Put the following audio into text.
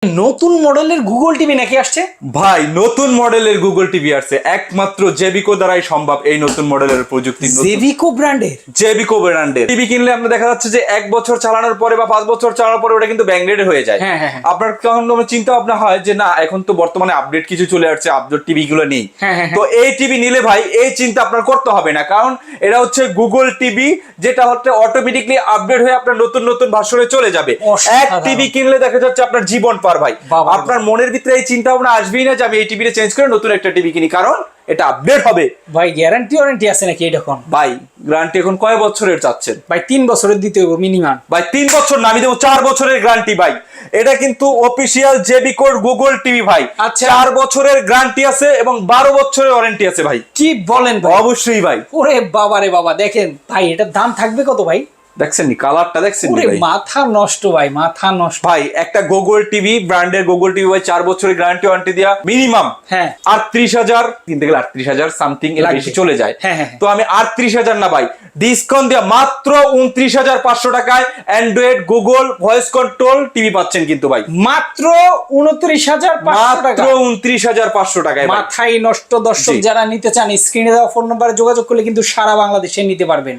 নতুন মডেলের Google TV নাকি আসছে ভাই নতুন মডেলের গুগল টিভি আসছে একমাত্র জেবিকো দ্বারাই সম্ভব এই নতুন মডেলের প্রযুক্তি জেবিকো ব্র্যান্ডের টিভি কিনলে আপনার দেখা যাচ্ছে যে 1 বছর চালানোর পরে বা 5 বছর চালানোর পরে ওটা কিন্তু ব্যাংরেড হয়ে যায়। হ্যাঁ। আপনার তখন চিন্তা ভাবনা হয় যে না এখন তো বর্তমানে আপডেট কিছু চলে আসছে, আপডেট টিভি গুলো নেই। তো এই টিভি নিলে ভাই এই চিন্তা আপনার করতে হবে না, কারণ এটা হচ্ছে গুগল টিভি, যেটা হচ্ছে অটোমেটিকলি আপডেট হয়ে আপনার নতুন নতুন ভার্সনে চলে যাবে। এক টিভি কিনলে দেখা যাচ্ছে আপনার জীবন পার ভাই। আপনার মনের ভিতরে এই চিন্তা ভাবনা আসবেই না যে আমি এই টিভিটা চেঞ্জ করে নতুন একটা টিভি কিনি, কারণ এটা আপডেট হবে। ভাই ওয়ারেন্টি আছে নাকি এটা? এখন ভাই গ্যারান্টি এখন কয় বছরের চাচ্ছেন? ভাই 3 বছরের দিতে হবে মিনিমাম। ভাই 3 বছর না, আমি দেবো 4 বছরের গ্যারান্টি ভাই। এটা কিন্তু অফিশিয়াল জেবিকোর গুগল টিভি ভাই। আচ্ছা 4 বছরের গ্যারান্টি আছে এবং 12 বছরের ওয়ারেন্টি আছে ভাই। কি বলেন ভাই? অবশ্যই ভাই। ওরে বাবা রে বাবা, দেখেন ভাই এটার দাম থাকবে কত ভাই? দেখছেন নি কালারটা, দেখছেন নি ভাই? মাথা নষ্ট ভাই, মাথা নষ্ট ভাই। একটা গুগল টিভি, ব্র্যান্ডের গুগল টিভি ভাই 4 বছরের গ্যারান্টি ওয়ারেন্টি দিয়া মিনিমাম 38,000 কিনতে গেলে 38,000 সামথিং এর বেশি চলে যায়। তো আমি 38,000 না ভাই, ডিসকাউন্ট দিয়া মাত্র 29,500 টাকায় Android Google voice control TV পাচ্ছেন কিন্তু ভাই। মাত্র 29,500 টাকা। মাত্র 29,500 টাকায়। মাথায় নষ্ট। দর্শক যারা নিতে চান স্ক্রিনে দেওয়া ফোন নম্বরে যোগাযোগ করলে কিন্তু সারা বাংলাদেশে নিতে পারবেন।